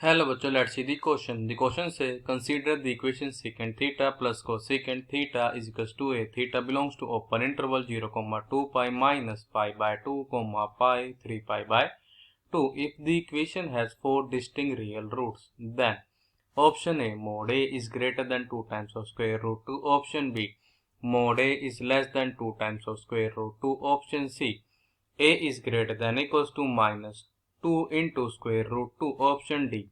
Hello बच्चों, let's see the question. The question से consider the equation secant theta plus cosecant theta is equals to a. Theta belongs to open interval 0, 2 pi minus pi by 2, pi 3 pi by 2। If the equation has four distinct real roots, then option A mod a is greater than 2 times of square root 2, option B mod a is less than 2 times of square root 2, option C a is greater than equals to minus 2 into square root 2, option D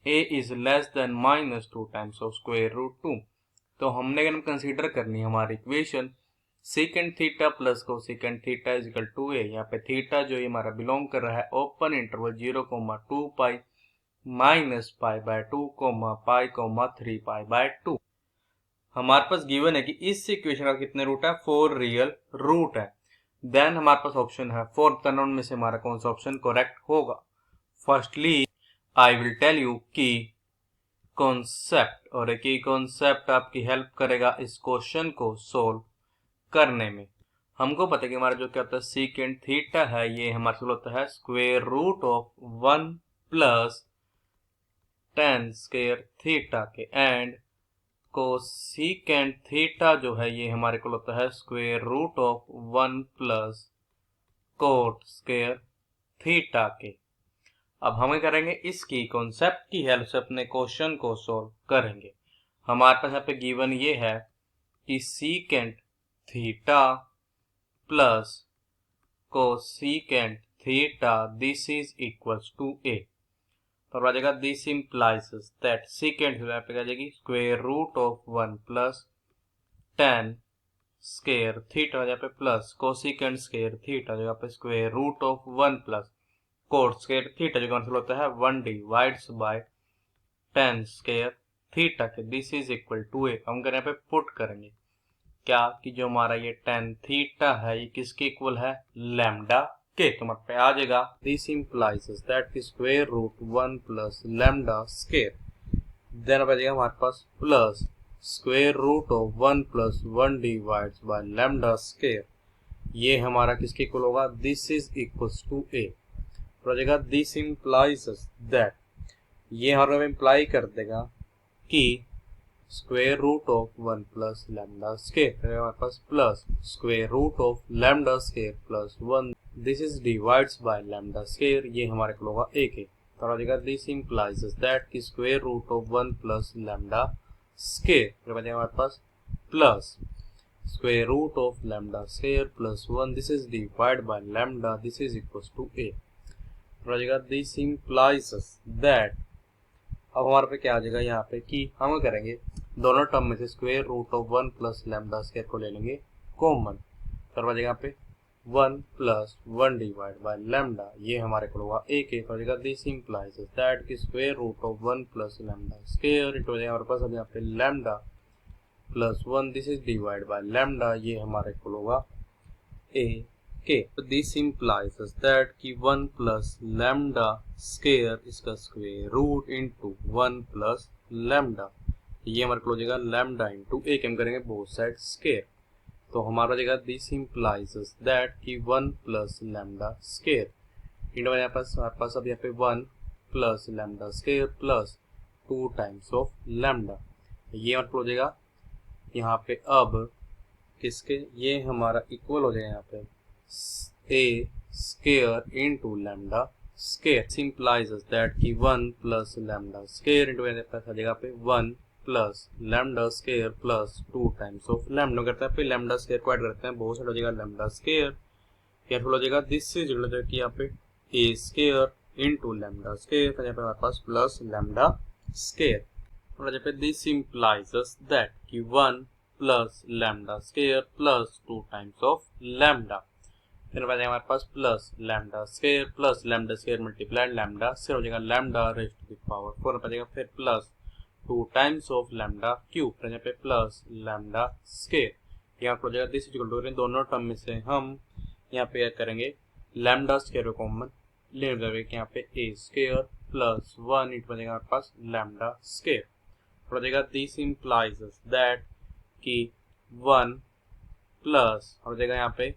a is less than minus 2 times of square root 2। तो हमने अगर consider करनी है हमारी equation secant theta plus cosecant theta is equal to a. यहाँ पे theta जो ये हमारा बिलोंग कर रहा है open interval 0, 2 pi minus pi by 2, pi 3 pi by 2। हमारे पास गिवन है कि इस इक्वेशन का कितने रूट है, 4 रियल रूट है। देन हमारे पास ऑप्शन है 4 टर्न में से हमारा कौन सा ऑप्शन करेक्ट होगा। Firstly I will tell you की कॉन्सेप्ट, और एक ही कॉन्सेप्ट आपकी हेल्प करेगा इस क्वेश्चन को सोल्व करने में। हमको पता है कि हमारा जो क्या होता है सीकेंड थीटा है, ये हमारे से होता है square root of 1 plus tan square theta के, एंड कोसेकेंड थीटा जो है ये हमारे को होता है square root of 1 plus cot square theta के। अब हम करेंगे इसकी कॉन्सेप्ट की हेल्प से अपने क्वेश्चन को सॉल्व करेंगे। हमारे पास यहाँ पे गिवन ये है कि secant theta plus cosecant theta this is equals to a. तो आ जाएगा दिस इम्प्लाइज दैट सीकेंड यहाँ पे आ जाएगी square root of 1 plus tan square theta, यहाँ पे प्लस कोसेकेंड स्क्वायर थीटा जो यहाँ पे square root of 1 plus cot square theta जो कैंसिल होता है 1 divides by tan square theta के। This is equal to A. हम यहाँ पे पुट करेंगे क्या कि जो हमारा ये tan थीटा है ये किसके इक्वल है, लैम्डा के। तो हमारे पे आ जाएगा this implies that square root 1 plus lambda square. Then आ जाएगा हमारे पास plus square root of 1 plus 1 divides by lambda square. ये हमारा किसके इक्वल होगा, this is equals to a. तो जाएगा दिस इम्प्लाइज दैट, ये हमारा इम्प्लाई कर देगा कि square root of 1 plus lambda square हमारे पास plus square root of lambda square plus 1 this is divides by lambda square. ये हमारे को होगा एक है। तो आ जाएगा दिस इम्प्लाइज दैट कि square root of 1 plus lambda square हमारे पास plus square root of lambda square plus 1 this is divide by lambda this is equals to a. तो आ जाएगा दिस इम्प्लाइज दैट, अब हमारे पे क्या आ जाएगा यहाँ पे कि हम करेंगे दोनों टर्म में से square root of 1 plus lambda square को ले लेंगे कॉमन। तो आ जाएगा यहाँ पे 1 प्लस 1 डिवाइड बाय लैम्डा, ये हमारे को होगा एक है। तो आ जाएगा दिस इम्प्लाइज दैट कि square root of 1 plus lambda square it हो जाएगा हमारे पास अब यहाँ पे lambda plus 1 this is divide by lambda, ये हमारे को होगा ए के। तो दिस इम्प्लाइज दैट कि 1 प्लस लैम्डा स्क्वायर इसका square root into 1 plus lambda, ये हमारे को हो जाएगा लैम्डा इंटू एक, हम करेंगे बोथ साइड स्क्वायर। तो हमारा हो जाएगा दिस इम्प्लाइज दैट कि 1 प्लस लैम्डा स्क्वायर इंटू हमारे पास अब यहाँ पे 1 plus lambda square plus 2 times of lambda, ये हमारे को हो जाएगा यहाँ पे अब किसके, ये हमारा इक्वल हो जाएगा यहाँ पे a square into lambda square. Simplifies that कि 1 प्लस लैम्डा स्क्वायर इंटू मेरे पास आ जाएगा पे 1 plus lambda square plus 2 times of lambda करते हैं, फिर लैम्डा स्क्वायर को ऐड करते हैं, बहुत सारा हो जाएगा लैम्डा स्क्वायर, क्या हो जाएगा दिस इज हो जाएगा कि यहाँ पे a square into lambda square, यहाँ पे हमारे पास प्लस लैम्डा स्क्वायर। और यहाँ पे दिस इम्प्लाइज दैट कि 1 plus lambda square plus 2 times of lambda, फिर हमारे पास plus lambda square multiply lambda square हो जाएगा lambda raise to the power 4 हो जाएगा, फिर plus 2 times of lambda cube, फिर यहाँ पे प्लस लैम्डा स्क्वायर, यहाँ पर हो जाएगा दिस इक्वल टू दोनों टर्म में से हम यहाँ पे करेंगे लैम्डा स्क्वायर को कॉमन ले जाएगा, यहाँ पे a स्क्वायर प्लस 1 इट बनेगा हमारे पास लैम्डा स्क्वायर। हो जाएगा दिस इम्प्लाइज दैट कि 1 प्लस हो जाएगा यहाँ पे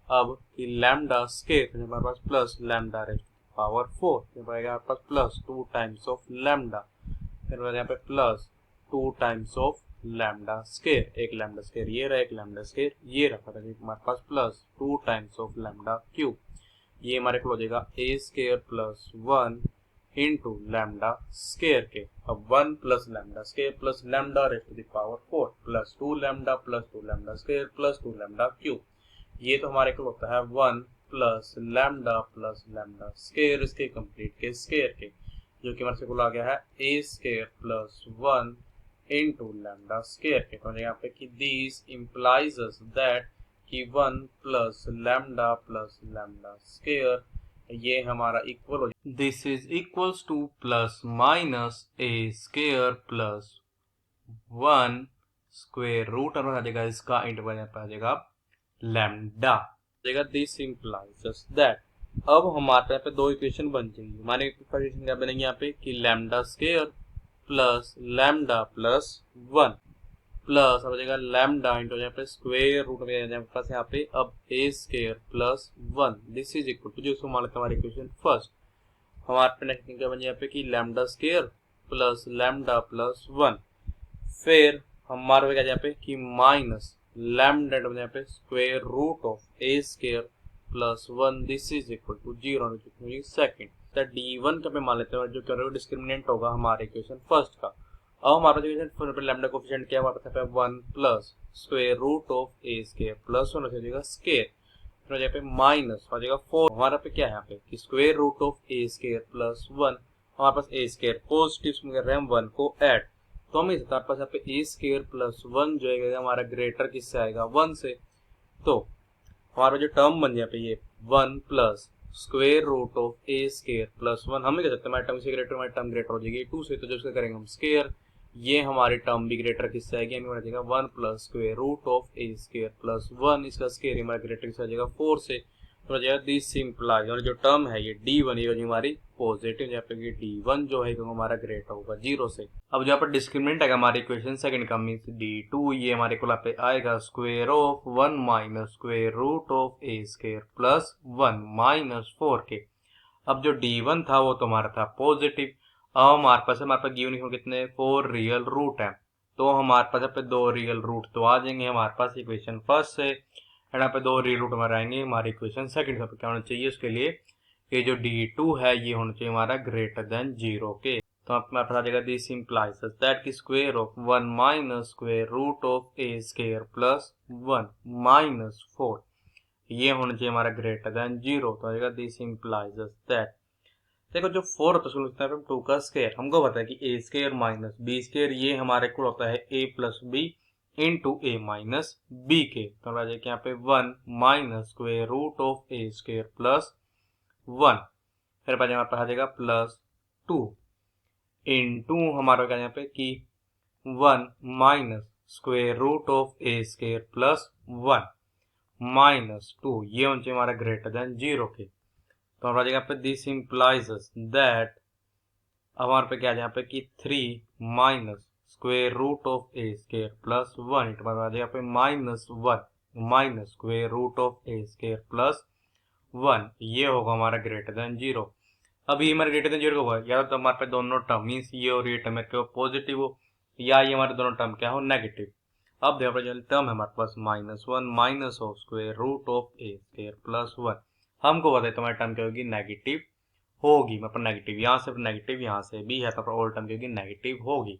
अब कि लैम्डा स्क्वायर हमारे पास plus lambda raise to power 4, फिर बनेगा यहाँ पर प्लस 2 टाइम्स ऑफ लैम्डा, फिर बनेगा यहाँ पे plus 2 times of lambda square, एक लैम्डा स्केयर ये रहा, एक लैम्डा स्केयर ये रहा, तो हमारे पास plus 2 times of lambda cube, ये हमारे को हो जाएगा a square plus 1 into lambda square के। अब 1 plus lambda square plus lambda raise to the power 4 plus 2 lambda square plus 2 lambda cube, ये तो हमारे को होता है 1 प्लस लैम्डा स्केयर इसके कंप्लीट के स्केयर के, जो कि हमारे को आ गया है a square plus 1 into lambda square के। तो यहाँ पे कि दिस इम्प्लाइज दैट कि 1 प्लस लैम्डा स्केयर ये हमारा इक्वल हो, this is equals to plus minus A square plus 1 square root और आ जाएगा इसका इंटरवल यहाँ पे आ जाएगा लैम्डा जाएगा। दिस इम्प्लाइज दैट, अब हमारे यहाँ पे दो इक्वेशन बन जाएंगी। हमारे इक्वेशन क्या बनेंगे यहाँ पे कि lambda square plus lambda plus 1 plus अब हो जाएगा लैम्डा इंटू यहाँ पे स्क्वायर रूट में पास यहाँ पे अब a square plus 1, this is equal to, जो मान लेते हैं हमारे इक्वेशन फर्स्ट, हमारे पे नेक्स्ट क्या बन यहाँ पे कि lambda square plus lambda plus 1, फिर हमारे पे यहाँ पे कि माइनस लैम्डा यहाँ पे square root of A square plus 1, this is equal to 0 second. D1 का पे मान लेते हैं जो कि डिस्क्रिमिनेंट होगा हमारे इक्वेशन फर्स्ट का। अब हमारा जो लैम्डा कोफिशिएंट क्या हमारे पास 1 plus square root of A square plus 1 हो जाएगा स्क्वायर, फिर यहाँ पे माइनस हो जाएगा 4, हमारा पे क्या है यहाँ पे कि square root of A square plus 1, हमारे पास ए स्क्वायर पॉजिटिव कर रहे हैं हम 1 को ऐड, तो हमें हमारे पास यहाँ पे ए स्क्वायर प्लस 1 जो है हमारा ग्रेटर किससे आएगा 1 से, तो हमारा जो टर्म बन जाए पे ये 1 plus square root of A square plus 1, हमें कह सकते हैं हमारे टर्म से ग्रेटर, हमारी टर्म ग्रेटर हो जाएगी 2 से, तो जब उसका करेंगे हम स्क्वायर, ये हमारी टर्म भी ग्रेटर किससे आएगी, हमें जाएगा 1 plus square root of A square plus 1, इसका स्क्वायर हमारा ग्रेटर किससे आ जाएगा 4 से, तो हो जाएगा दिस सिंप्लाइज, और जो टर्म है ये D1 ये हमारी पॉजिटिव, यहाँ पे D1 जो है हमारा ग्रेटर होगा 0 से। अब जो यहाँ पर डिस्क्रिमिनेंट है हमारी इक्वेशन सेकंड का मींस D2, ये हमारे को यहाँ पे आएगा square of 1 minus square root of A square plus 1 minus 4 के। अब जो D1 था वो तो हमारा था पॉजिटिव, अब हमारे पास गिवन कितने 4 रियल रूट है, तो हमारे पास यहाँ पे 2 रियल रूट तो आ जाएंगे हमारे पास इक्वेशन फर्स्ट से, एंड यहाँ पे 2 रियल रूट हमारे आएंगे हमारी इक्वेशन सेकंड से। क्या होना चाहिए उसके लिए, ये जो D2 है ये होना चाहिए हमारा ग्रेटर देन 0 के, तो हमारे पास आ जाएगा दिस इंप्लाइज दैट की square of 1 minus square root of A square plus 1 minus 4, ये होना चाहिए हमारा ग्रेटर देन 0, तो आ जाएगा दिस इंप्लाइज दैट। देखो जो 4 होता है उसको 2 का स्क्वायर, हमको पता है कि A square minus B square ये हमारे को होता है A plus B into A minus B के, तो आ जाएगा यहाँ पे 1 minus square root of A square plus 1, फिर हमारे पास आ जाएगा प्लस 2 इंटू हमारा क्या यहाँ पे कि 1 minus square root of A square plus 1 minus 2, ये होना चाहिए हमारा ग्रेटर देन 0 के, तो हमारा यहाँ पे दिस इम्प्लाइज दैट हमारे पे क्या है यहाँ पे कि 3 minus square root of A square plus 1 it आ जाएगा पे minus 1 minus square root of A square plus 1, ये होगा हमारा ग्रेटर देन 0। अब ये हमारा ग्रेटर देन 0 होगा या तो हमारे पे दोनों टर्म मीन्स ये और ये टर्म है पॉजिटिव हो या ये हमारे दोनों टर्म क्या हो नेगेटिव। अब देखो जो टर्म है हमारे पास -1 minus of square root of A square plus 1, हमको बताए तो हमारी टर्म क्या होगी नेगेटिव होगी, मतलब नेगेटिव यहाँ से नेगेटिव यहाँ से भी है तो ऑल टर्म क्या होगी नेगेटिव होगी,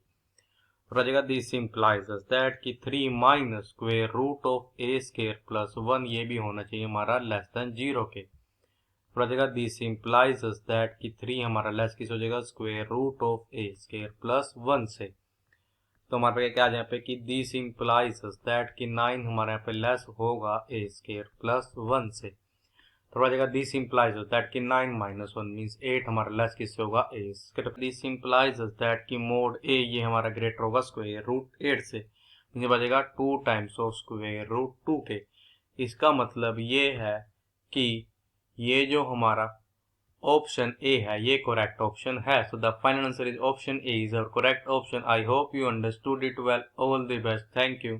तो जगह दिस इंप्लाइज दैट कि 3 minus square root of A square plus 1 ये भी होना चाहिए हमारा लेस देन 0 के, तो जगह दिस इंप्लाइज दैट कि 3 हमारा लेस किस हो जाएगा square root of A square plus 1 से, तो हमारे पे क्या आ जाए पे कि दिस इंप्लाइज दैट कि 9 हमारे यहाँ पे लेस होगा ए स्क्वायर प्लस 1 से, थोड़ा जगह दिस इंप्लाइज दैट कि 9 माइनस 1 मींस 8 हमारा लेस किससे होगा ए, दिस इंप्लाइज दैट कि मोड ए ये हमारा ग्रेटर होगा स्क्वायर रूट 8 से, मुझे बचेगा 2 टाइम्स ऑफ स्क्वायर रूट 2 के। इसका मतलब ये है कि ये जो हमारा ऑप्शन ए है ये करेक्ट ऑप्शन है, so the final answer is option A is our correct option. I hope you understood it well, all the best, thank you.